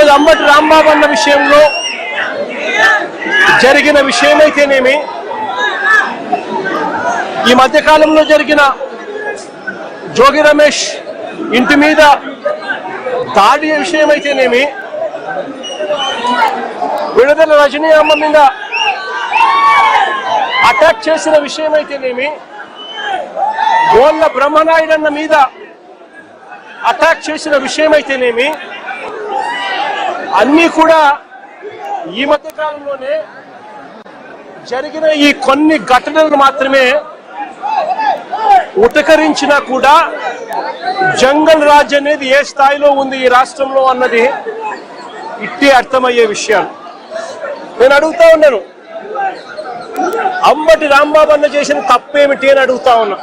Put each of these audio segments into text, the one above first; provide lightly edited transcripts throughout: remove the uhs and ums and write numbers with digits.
ఈరోజు అంబటి రాంబాబు అన్న విషయంలో జరిగిన విషయమైతేనేమి, ఈ మధ్యకాలంలో జరిగిన జోగి రమేష్ ఇంటి మీద దాడి విషయమైతేనేమి, విడుదల రజనీ అమ్మ మీద అటాక్ చేసిన విషయమైతేనేమి, గోళ్ళ బ్రహ్మనాయుడన్న మీద అటాక్ చేసిన విషయమైతేనేమి, అన్నీ కూడా ఈ మధ్య కాలంలోనే జరిగిన ఈ కొన్ని ఘటనలు మాత్రమే ఉటకరించినా కూడా జంగల్ రాజ్ అనేది ఏ స్థాయిలో ఉంది ఈ రాష్ట్రంలో అన్నది ఇట్టే అర్థమయ్యే విషయాలు. నేను అడుగుతా ఉన్నాను, అంబటి రాంబాబు అన్న చేసిన తప్పేమిటి అని అడుగుతా ఉన్నా.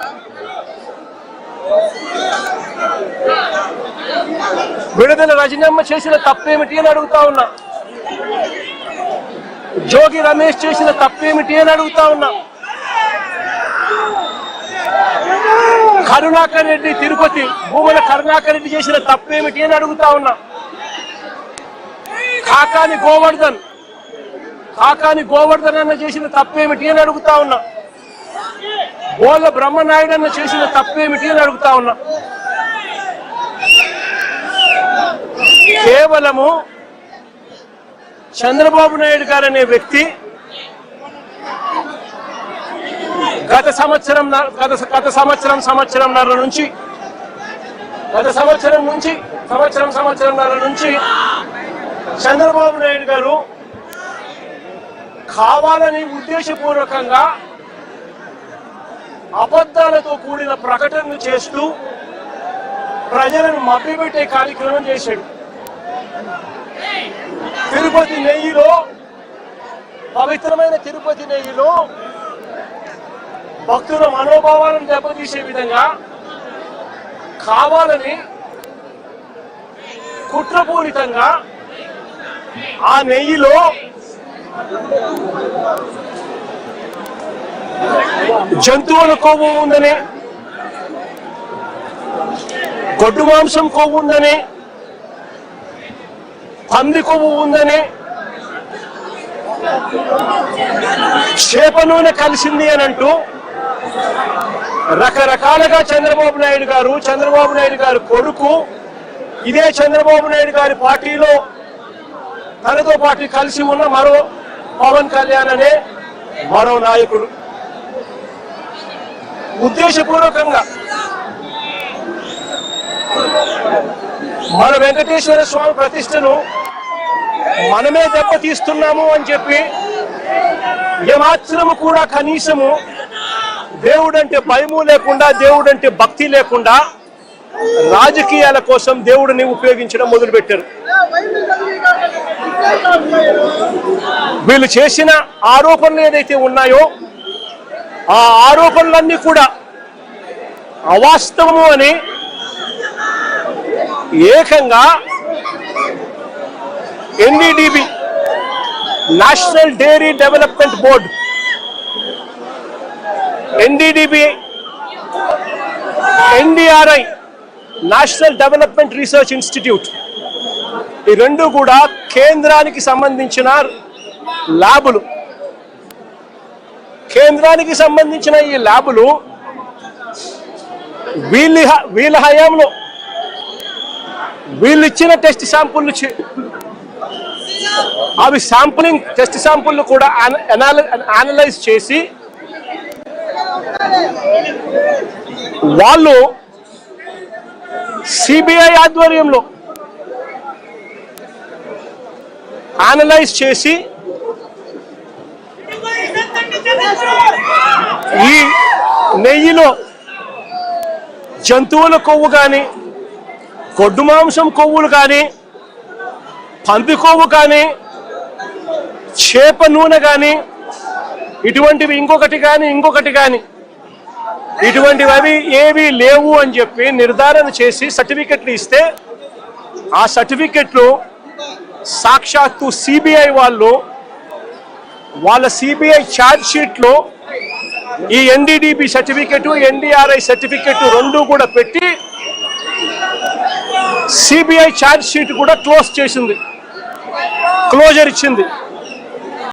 విడుదల రజనమ్మ చేసిన తప్పేమిటి అని అడుగుతా ఉన్నా. జోగి రమేష్ చేసిన తప్పేమిటి అని అడుగుతా ఉన్నా. కరుణాకర్ రెడ్డి తిరుపతి భూముల కరుణాకర్ రెడ్డి చేసిన తప్పేమిటి అని అడుగుతా ఉన్నా. కాకాని గోవర్ధన్ అన్న చేసిన తప్పేమిటి అని అడుగుతా ఉన్నా. గోళ్ళ బ్రహ్మనాయుడు అన్న చేసిన తప్పేమిటి అని అడుగుతా ఉన్నా. కేవలము చంద్రబాబు నాయుడు గారు అనే వ్యక్తి గత సంవత్సరంన్నర నుంచి చంద్రబాబు నాయుడు గారు కావాలని ఉద్దేశపూర్వకంగా అబద్ధాలతో కూడిన ప్రకటనలు చేస్తూ ప్రజలను మభ్యపెట్టే కార్యక్రమం చేశాడు. తిరుపతి నెయ్యిలో, పవిత్రమైన తిరుపతి నెయ్యిలో భక్తుల మనోభావాలను దెబ్బతీసే విధంగా కావాలని కుట్రపూరితంగా ఆ నెయ్యిలో జంతువుల కొవ్వు ఉందని, గొడ్డు మాంసం కొవ్వు ఉందని, పంది కొవ్వు ఉందని, చేప నూనె కలిసింది అని అంటూ రకరకాలుగా చంద్రబాబు నాయుడు గారు కొడుకు, ఇదే చంద్రబాబు నాయుడు గారి పార్టీలో తనతో పాటు కలిసి ఉన్న మరో పవన్ కళ్యాణ్ అనే మరో నాయకుడు ఉద్దేశపూర్వకంగా మన వెంకటేశ్వర స్వామి ప్రతిష్టను మనమే దెబ్బతీస్తున్నాము అని చెప్పి ఏమాత్రము కూడా కనీసము దేవుడంటే భయము లేకుండా, దేవుడంటే భక్తి లేకుండా రాజకీయాల కోసం దేవుడిని ఉపయోగించడం మొదలుపెట్టారు. వీళ్ళు చేసిన ఆరోపణలు ఏదైతే ఉన్నాయో ఆ ఆరోపణలన్నీ కూడా అవాస్తవము అని ఏకంగా NDDB National Dairy Development Board, NDDB, NDRI National Development Research Institute, ఈ రెండు కూడా కేంద్రానికి సంబంధించిన ల్యాబులు. కేంద్రానికి సంబంధించిన ఈ ల్యాబులు వీళ్ళ హయాంలో వీళ్ళు ఇచ్చిన టెస్ట్ శాంపుల్, అవి శాంపులింగ్ టెస్ట్ శాంపుల్ కూడా అనలైజ్ చేసి వాళ్ళు సిబిఐ ఆధ్వర్యంలో అనలైజ్ చేసి ఈ నెయ్యిలో జంతువుల కొవ్వు కానీ, గొడ్డు మాంసం కొవ్వులు కానీ, పంది కొవ్వు కానీ, చేప నూనె కానీ, ఇటువంటివి ఇంకొకటి కానీ ఇటువంటివి అవి ఏవి లేవు అని చెప్పి నిర్ధారణ చేసి సర్టిఫికెట్లు ఇస్తే, ఆ సర్టిఫికెట్లు సాక్షాత్తు సిబిఐ వాళ్ళ సిబిఐ ఛార్జ్ షీట్లో ఈ ఎన్డీడీబీ సర్టిఫికెట్, ఎన్డీఆర్ఐ సర్టిఫికెట్ రెండు కూడా పెట్టి సిబిఐ ఛార్జ్ షీట్ కూడా క్లోజ్ చేసింది. క్లోజర్ ఇచ్చింది.